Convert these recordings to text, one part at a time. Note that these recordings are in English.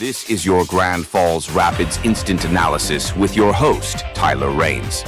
This is your Grand Falls Rapids Instant Analysis with your host, Tyler Rains.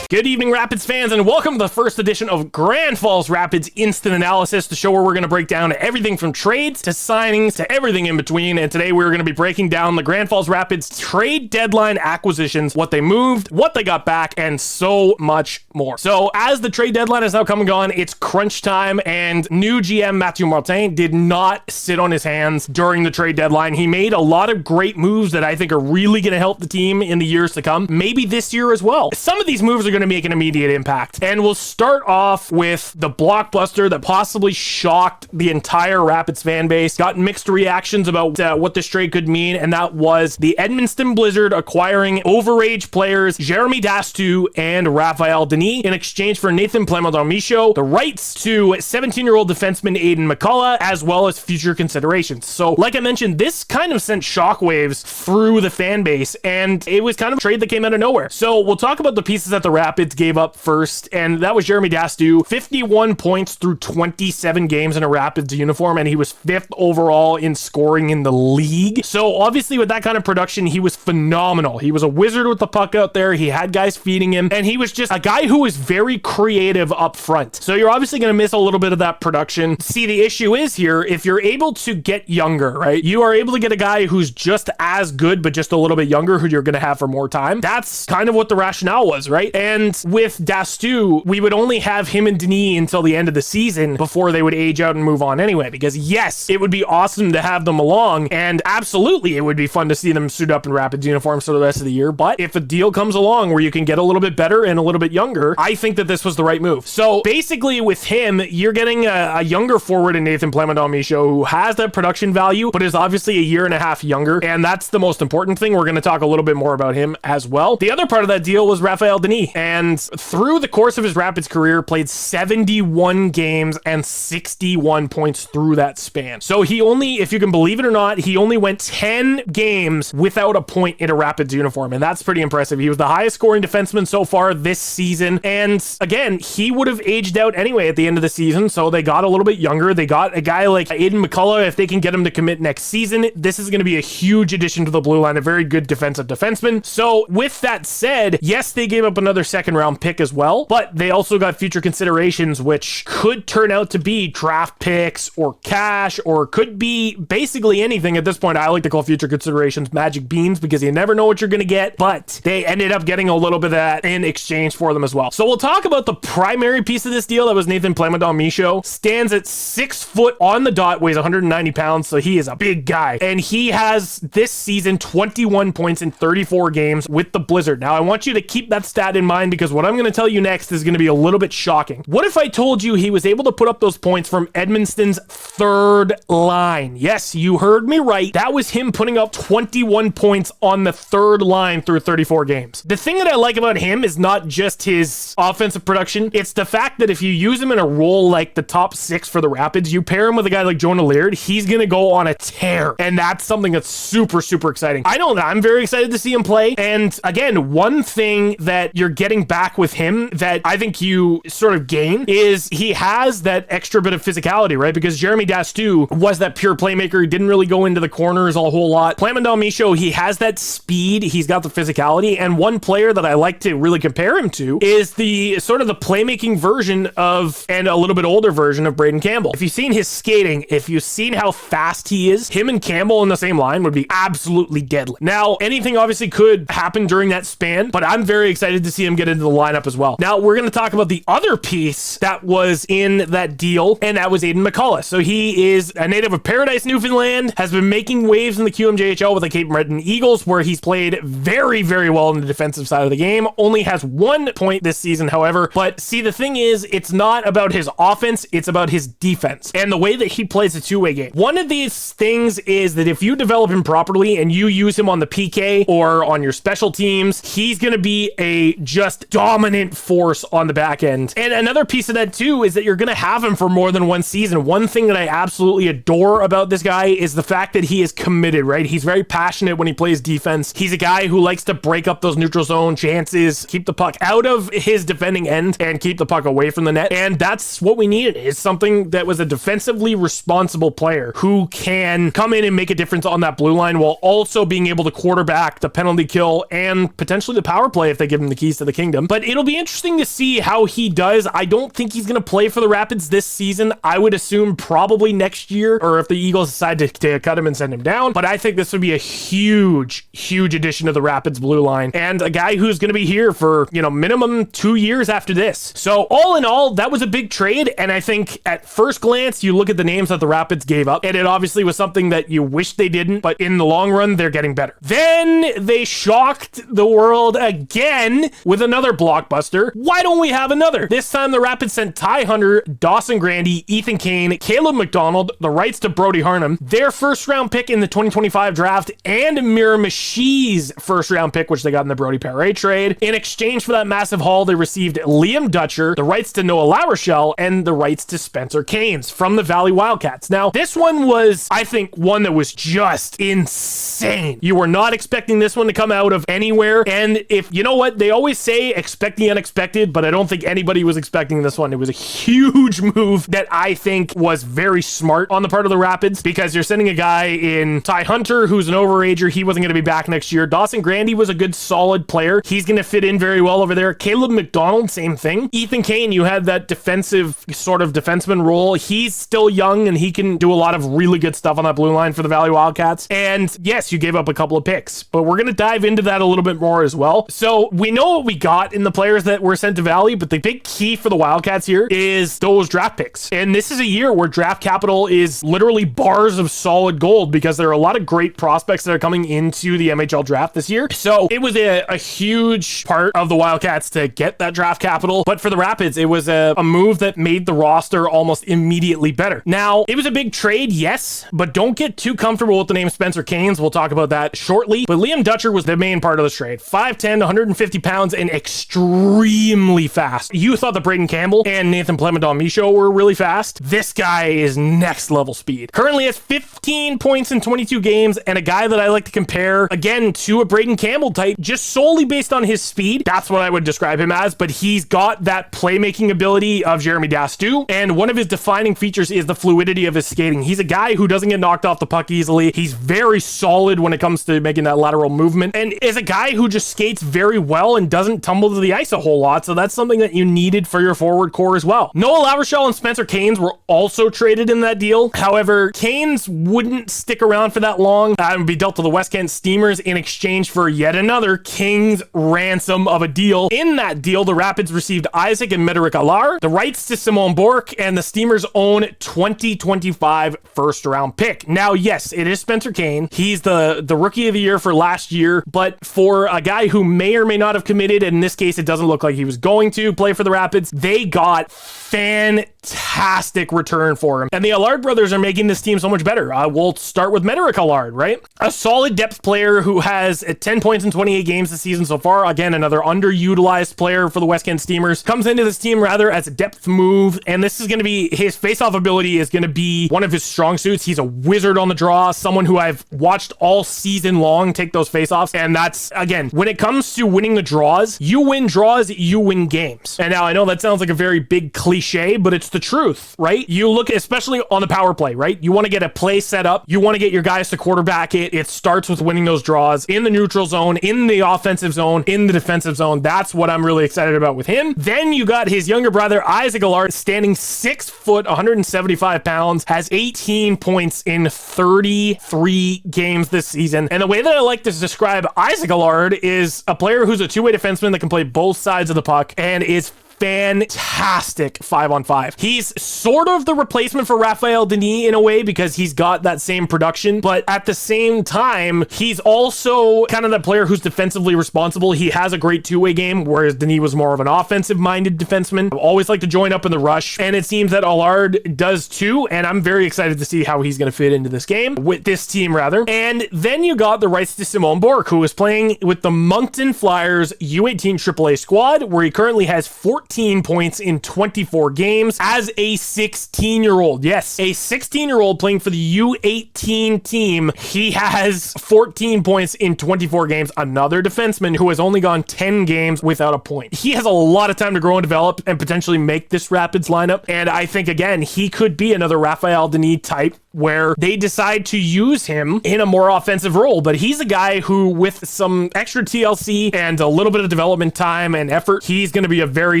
Good evening, Rapids fans, and welcome to the first edition of Grand Falls Rapids Instant Analysis, the show where we're going to break down everything from trades to signings to everything in between. And today we're going to be breaking down the Grand Falls Rapids Trade Deadline acquisitions, what they moved, what they got back, and so much more. So as the trade deadline has now come and gone, it's crunch time, and new GM Mathieu Martin did not sit on his hands during the trade deadline. He made a lot of great moves that I think are really going to help the team in the years to come, maybe this year as well. Some of these moves are going to make an immediate impact. And we'll start off with the blockbuster that possibly shocked the entire Rapids fan base, got mixed reactions about what this trade could mean, and that was the Edmonton Blizzard acquiring overage players Jeremy Dastu and Raphael Denis in exchange for Nathan Plamondon-Michaud, the rights to 17-year-old defenseman Aiden McCullough, as well as future considerations. So, like I mentioned, this kind of sent shockwaves through the fan base, and it was kind of a trade that came out of nowhere. So, we'll talk about the pieces that the Rapids gave up first, and that was Jeremy Dastu, 51 points through 27 games in a Rapids uniform, and he was 5th overall in scoring in the league. So obviously with that kind of production, he was phenomenal. He was a wizard with the puck out there. He had guys feeding him, and he was just a guy who was very creative up front. So you're obviously going to miss a little bit of that production. See, the issue is here, if you're able to get younger, right? You are able to get a guy who's just as good, but just a little bit younger, who you're going to have for more time. That's kind of what the rationale was, right? And with Dastu, we would only have him and Denis until the end of the season before they would age out and move on anyway, because yes, it would be awesome to have them along, and absolutely it would be fun to see them suit up in Rapids uniforms for the rest of the year. But if a deal comes along where you can get a little bit better and a little bit younger, I think that this was the right move. So basically with him, you're getting a younger forward in Nathan Plamondon-Michaud who has that production value, but is obviously a year and a half younger, and that's the most important thing. We're going to talk a little bit more about him as well. The other part of that deal was Raphael Denis, and through the course of his Rapids career, played 71 games and 61 points through that span. So he only, if you can believe it or not, he only went 10 games without a point in a Rapids uniform, and that's pretty impressive. He was the highest scoring defenseman so far this season, and again, he would have aged out anyway at the end of the season, so they got a little bit younger. They got a guy like Aiden McCullough. If they can get him to commit next season, this is going to be a huge addition to the blue line, a very good defensive defenseman. So with that said, yes, they gave up another second round pick as well, but they also got future considerations, which could turn out to be draft picks or cash, or could be basically anything at this point. I like to call future considerations magic beans, because you never know what you're going to get, but they ended up getting a little bit of that in exchange for them as well. So we'll talk about the primary piece of this deal. That was Nathan Plamondon-Michaud. Stands at 6 foot on the dot, weighs 190 pounds, so he is a big guy, and he has this season 21 points in 34 games with the Blizzard. Now I want you to keep that stat in mind, because what I'm going to tell you next is going to be a little bit shocking. What if I told you he was able to put up those points from Edmonton's third line? Yes, you heard me right. That was him putting up 21 points on the third line through 34 games. The thing that I like about him is not just his offensive production. It's the fact that if you use him in a role like the top 6 for the Rapids, you pair him with a guy like Jonah Laird, he's going to go on a tear. And that's something that's super, super exciting. I know that I'm very excited to see him play. And again, one thing that you're getting back with him that I think you sort of gain is he has that extra bit of physicality, right? Because Jeremy Dastu was that pure playmaker. He didn't really go into the corners a whole lot. Plamondon-Michaud, he has that speed. He's got the physicality. And one player that I like to really compare him to is the sort of the playmaking version of, and a little bit older version of, Braden Campbell. If you've seen his skating, if you've seen how fast he is, him and Campbell in the same line would be absolutely deadly. Now, anything obviously could happen during that span, but I'm very excited to see him get into the lineup as well. Now, we're going to talk about the other piece that was in that deal, and that was Aiden McCullough. So he is a native of Paradise, Newfoundland, has been making waves in the QMJHL with the Cape Breton Eagles, where he's played very, very well in the defensive side of the game. Only has 1 point this season, however. But see, the thing is, it's not about his offense, it's about his defense and the way that he plays a two-way game. One of these things is that if you develop him properly and you use him on the PK or on your special teams, he's going to be a just just dominant force on the back end. And another piece of that too is that you're going to have him for more than one season. One thing that I absolutely adore about this guy is the fact that he is committed, right? He's very passionate when he plays defense. He's a guy who likes to break up those neutral zone chances, keep the puck out of his defending end and keep the puck away from the net. And that's what we needed, is something that was a defensively responsible player who can come in and make a difference on that blue line while also being able to quarterback the penalty kill and potentially the power play if they give him the keys to the kingdom. But it'll be interesting to see how he does. I don't think he's going to play for the Rapids this season. I would assume probably next year, or if the Eagles decide to cut him and send him down. But I think this would be a huge addition to the Rapids blue line, and a guy who's going to be here for, minimum 2 years after this. So all in all, that was a big trade. And I think at first glance, you look at the names that the Rapids gave up, and it obviously was something that you wish they didn't, but in the long run, they're getting better. Then they shocked the world again with another blockbuster. Why don't we have another? This time the Rapids sent Ty Hunter, Dawson Grandy, Ethan Kane, Caleb McDonald, the rights to Brody Harnum, their first round pick in the 2025 draft, and Miramichi's first round pick, which they got in the Brody Perret trade. In exchange for that massive haul, they received Liam Dutcher, the rights to Noah LaRochelle, and the rights to Spencer Canes from the Valley Wildcats. Now, this one was, I think, one that was just insane. You were not expecting this one to come out of anywhere. And if, you know what, they always say expect the unexpected, but I don't think anybody was expecting this one. It was a huge move that I think was very smart on the part of the Rapids, because you're sending a guy in Ty Hunter, who's an overager. He wasn't going to be back next year. Dawson Grandy was a good, solid player. He's going to fit in very well over there. Caleb McDonald, same thing. Ethan Kane, you had that defensive sort of defenseman role. He's still young and he can do a lot of really good stuff on that blue line for the Valley Wildcats. And yes, you gave up a couple of picks, but we're going to dive into that a little bit more as well. So we know what we got in the players that were sent to Valley, but the big key for the Wildcats here is those draft picks. And this is a year where draft capital is literally bars of solid gold, because there are a lot of great prospects that are coming into the MHL draft this year. So it was a huge part of the Wildcats to get that draft capital. But for the Rapids, it was a move that made the roster almost immediately better. Now, it was a big trade, yes, but don't get too comfortable with the name Spencer Canes. We'll talk about that shortly. But Liam Dutcher was the main part of this trade. 5'10", 150 pounds, and extremely fast. You thought that Braden Campbell and Nathan Plemondon-Michaud were really fast. This guy is next level speed. Currently has 15 points in 22 games, and a guy that I like to compare, again, to a Braden Campbell type, just solely based on his speed. That's what I would describe him as, but he's got that playmaking ability of Jeremy Dastu, and one of his defining features is the fluidity of his skating. He's a guy who doesn't get knocked off the puck easily. He's very solid when it comes to making that lateral movement, and is a guy who just skates very well and doesn't tumble to the ice a whole lot, so that's something that you needed for your forward core as well. Noah LaRochelle and Spencer Canes were also traded in that deal. However, Canes wouldn't stick around for that long and be dealt to the West Kent Steamers in exchange for yet another king's ransom of a deal. In that deal, the Rapids received Isaac and Mederic Allard, the rights to Simon Bourque, and the Steamers' own 2025 first round pick. Now, yes, it is Spencer Kane. He's the rookie of the year for last year, but for a guy who may or may not have committed, and in this case, it doesn't look like he was going to play for the Rapids, they got fantastic return for him. And the Allard brothers are making this team so much better. We'll start with Mederic Allard, right? A solid depth player who has 10 points in 28 games this season so far. Again, another underutilized player for the West Kent Steamers. Comes into this team rather as a depth move, and this is going to be, his face-off ability is going to be one of his strong suits. He's a wizard on the draw, someone who I've watched all season long take those face-offs, and that's, again, when it comes to winning the draws, you win draws, you win games. And now I know that sounds like a very big cliche, but it's the truth, right? You look, especially on the power play, right? You want to get a play set up. You want to get your guys to quarterback it. It starts with winning those draws in the neutral zone, in the offensive zone, in the defensive zone. That's what I'm really excited about with him. Then you got his younger brother, Isaac Allard, standing 6 foot, 175 pounds, has 18 points in 33 games this season. And the way that I like to describe Isaac Allard is a player who's a two-way defenseman that can play both sides of the puck and is fantastic 5-on-5. He's sort of the replacement for Raphael Denis in a way because he's got that same production, but at the same time, he's also kind of that player who's defensively responsible. He has a great two-way game, whereas Denis was more of an offensive-minded defenseman. I always like to join up in the rush, and it seems that Allard does too, and I'm very excited to see how he's going to fit into this game, with this team rather. And then you got the rights to Simon Bork, who is playing with the Moncton Flyers U18 AAA squad, where he currently has 14 points in 24 games as a 16-year-old. Yes, a 16-year-old playing for the U18 team. He has 14 points in 24 games. Another defenseman who has only gone 10 games without a point. He has a lot of time to grow and develop and potentially make this Rapids lineup. And I think, again, he could be another Raphael Denis type where they decide to use him in a more offensive role. But he's a guy who, with some extra TLC and a little bit of development time and effort, he's going to be a very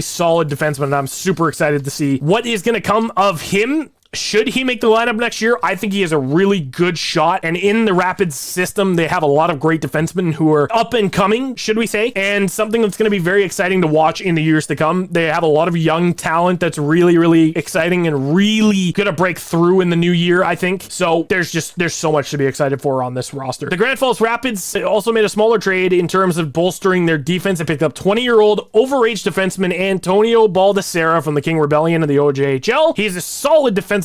solid defenseman. And I'm super excited to see what is going to come of him. Should he make the lineup next year? I think he has a really good shot. And in the Rapids system, they have a lot of great defensemen who are up and coming, should we say, and something that's going to be very exciting to watch in the years to come. They have a lot of young talent that's really, really exciting and really going to break through in the new year, I think. So there's so much to be excited for on this roster. The Grand Falls Rapids also made a smaller trade in terms of bolstering their defense. They picked up 20-year-old overage defenseman Antonio Baldessera from the King Rebellion of the OJHL. He's a solid defenseman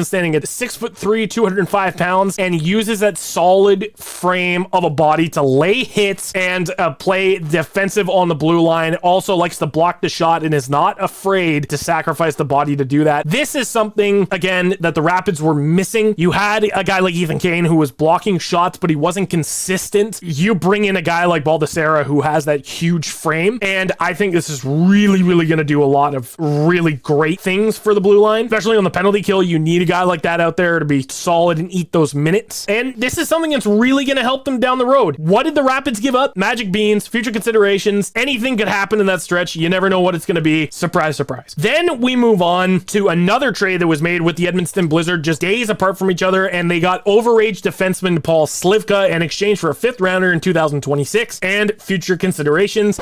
standing at 6'3", 205 pounds, and uses that solid frame of a body to lay hits and play defensive on the blue line. Also likes to block the shot and is not afraid to sacrifice the body to do that. This is something, again, that the Rapids were missing. You had a guy like Ethan Kane who was blocking shots, but he wasn't consistent. You bring in a guy like Baldessera who has that huge frame, and I think this is really, really going to do a lot of really great things for the blue line, especially on the penalty kill. You need a guy like that out there to be solid and eat those minutes. And this is something that's really going to help them down the road. What did the Rapids give up? Magic beans, future considerations. Anything could happen in that stretch. You never know what it's going to be. Surprise, surprise. Then we move on to another trade that was made with the Edmonton Blizzard just days apart from each other, and they got overage defenseman Paul Slivka in exchange for a 5th rounder in 2026 and future considerations.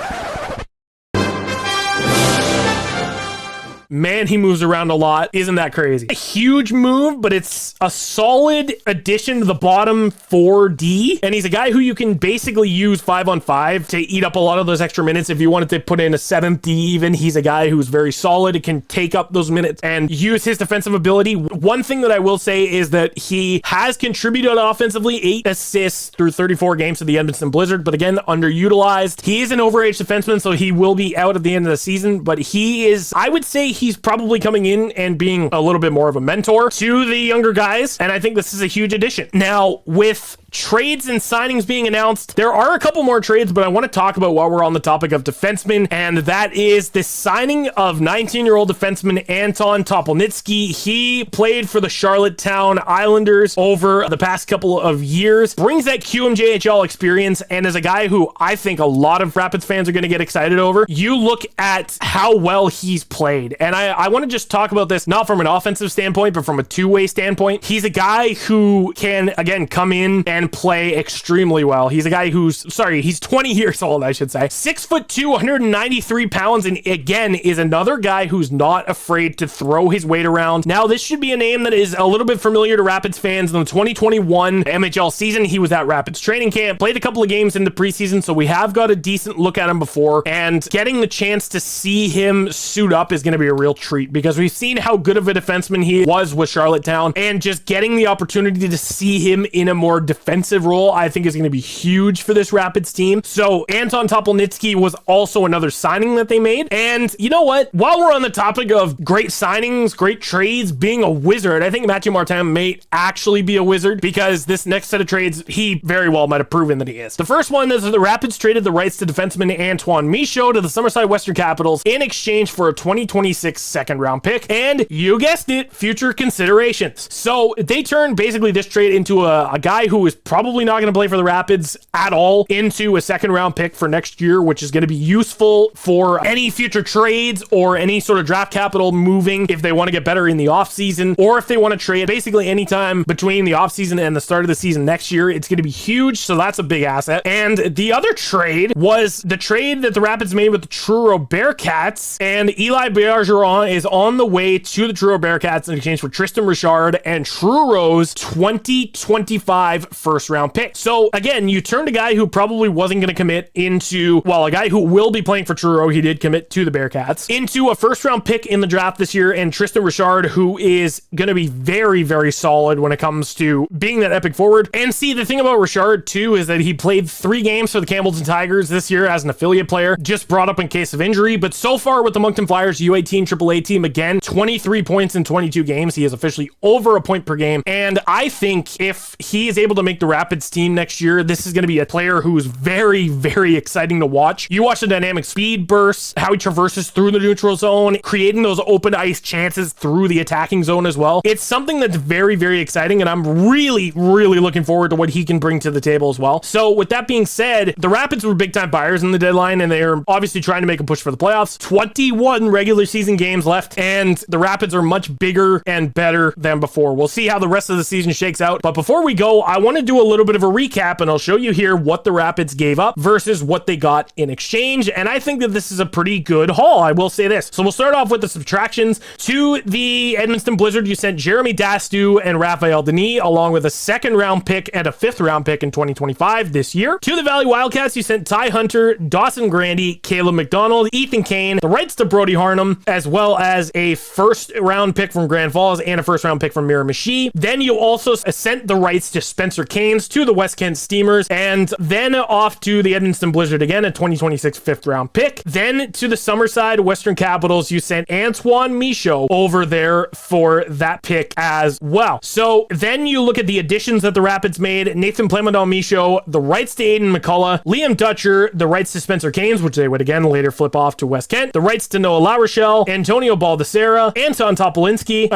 Man, he moves around a lot. Isn't that crazy? A huge move, but it's a solid addition to the bottom 4D. And he's a guy who you can basically use 5-on-5 to eat up a lot of those extra minutes. If you wanted to put in a 7th D even, he's a guy who's very solid. It can take up those minutes and use his defensive ability. One thing that I will say is that he has contributed offensively, 8 assists through 34 games to the Edmonton Blizzard, but again, underutilized. He is an overage defenseman, so he will be out at the end of the season, but he is, I would say, he's probably coming in and being a little bit more of a mentor to the younger guys, and I think this is a huge addition. Now, with trades and signings being announced, there are a couple more trades, but I want to talk about while we're on the topic of defensemen, and that is the signing of 19-year-old defenseman Anton Topolnitsky. He played for the Charlottetown Islanders over the past couple of years, brings that QMJHL experience, and is a guy who I think a lot of Rapids fans are going to get excited over. You look at how well he's played, and I want to just talk about this not from an offensive standpoint, but from a two-way standpoint. He's a guy who can, again, come in and play extremely well. He's a guy who's 20 years old, I should say. 6'2", 193 pounds, and again, is another guy who's not afraid to throw his weight around. Now, this should be a name that is a little bit familiar to Rapids fans. In the 2021 MHL season, he was at Rapids training camp, played a couple of games in the preseason, so we have got a decent look at him before, and getting the chance to see him suit up is going to be a real treat, because we've seen how good of a defenseman he was with Charlottetown, and just getting the opportunity to see him in a more defensive role, I think is going to be huge for this Rapids team. So Anton Topolnitsky was also another signing that they made. And you know what? While we're on the topic of great signings, great trades, being a wizard, I think Mathieu Martin may actually be a wizard, because this next set of trades, he very well might have proven that he is. The first one is that the Rapids traded the rights to defenseman Antoine Michaud to the Summerside Western Capitals in exchange for a 2026 second round pick, and you guessed it, future considerations. So they turned basically this trade into a guy who was is probably not going to play for the Rapids at all, into a second round pick for next year, which is going to be useful for any future trades or any sort of draft capital moving if they want to get better in the offseason, or if they want to trade basically anytime between the offseason and the start of the season next year. It's going to be huge, so that's a big asset. And the other trade was the trade that the Rapids made with the Truro Bearcats, and Eli Bergeron is on the way to the Truro Bearcats in exchange for Tristan Richard and Truro's 2025 first round pick. So again, you turned a guy who probably wasn't going to commit into, well, a guy who will be playing for Truro, he did commit to the Bearcats, into a first round pick in the draft this year, and Tristan Richard, who is going to be very, very solid when it comes to being that epic forward. And see, the thing about Richard too is that he played 3 games for the Campbellton Tigers this year as an affiliate player, just brought up in case of injury, but so far with the Moncton Flyers U18 AAA team, again, 23 points in 22 games. He is officially over a point per game, and I think if he is able to make the Rapids team next year, this is going to be a player who's very, very exciting to watch. You watch the dynamic speed bursts, how he traverses through the neutral zone, creating those open ice chances through the attacking zone as well. It's something that's very, very exciting, and I'm really, really looking forward to what he can bring to the table as well. So with that being said, the Rapids were big time buyers in the deadline, and they are obviously trying to make a push for the playoffs. 21 regular season games left, and the Rapids are much bigger and better than before. We'll see how the rest of the season shakes out. But before we go, I want to do a little bit of a recap, and I'll show you here what the Rapids gave up versus what they got in exchange. And I think that this is a pretty good haul, I will say this. So we'll start off with the subtractions. To the Edmonton Blizzard, you sent Jeremy Dastu and Raphael Denis, along with a second round pick and a 5th round pick in 2025 this year. To the Valley Wildcats, you sent Ty Hunter, Dawson Grandy, Caleb McDonald, Ethan Kane, the rights to Brody Harnum, as well as a first round pick from Grand Falls and a first round pick from Miramichi. Then you also sent the rights to Spencer Canes to the West Kent Steamers, and then off to the Edmonton Blizzard again, a 2026 5th round pick. Then to the Summerside Western Capitals, you sent Antoine Michaud over there for that pick as well. So then you look at the additions that the Rapids made: Nathan Plamondon Michaud, the rights to Aiden McCullough, Liam Dutcher, the rights to Spencer Canes, which they would again later flip off to West Kent, the rights to Noah LaRochelle, Antonio Baldessera, Anton Topolnitsky,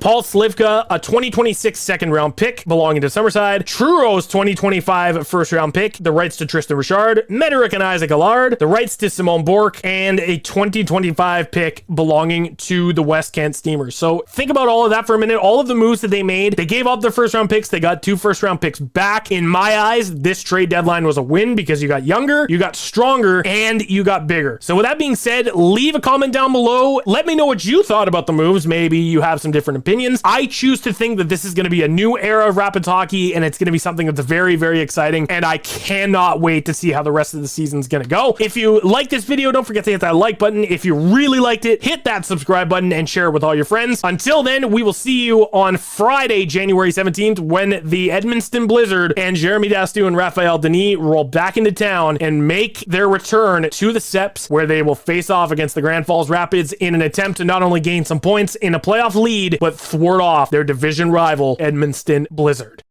Paul Slivka, a 2026 second round pick belonging to Summerside, Truro's 2025 first round pick, the rights to Tristan Richard, Mederick and Isaac Allard, the rights to Simone Bourque, and a 2025 pick belonging to the West Kent Steamers. So think about all of that for a minute. All of the moves that they made, they gave up their first round picks, they got 2 first round picks back. In my eyes, this trade deadline was a win because you got younger, you got stronger, and you got bigger. So with that being said, leave a comment down below. Let me know what you thought about the moves. Maybe you have some different opinions. I choose to think that this is going to be a new era of Rapids hockey, and it's going to be something that's very, very exciting, and I cannot wait to see how the rest of the season's going to go. If you like this video, don't forget to hit that like button. If you really liked it, hit that subscribe button and share it with all your friends. Until then, we will see you on Friday, January 17th, when the Edmonton Blizzard and Jeremy Dastu and Raphael Denis roll back into town and make their return to the Seps, where they will face off against the Grand Falls Rapids in an attempt to not only gain some points in a playoff lead, but thwart off their division rival, Edmonton Blizzard.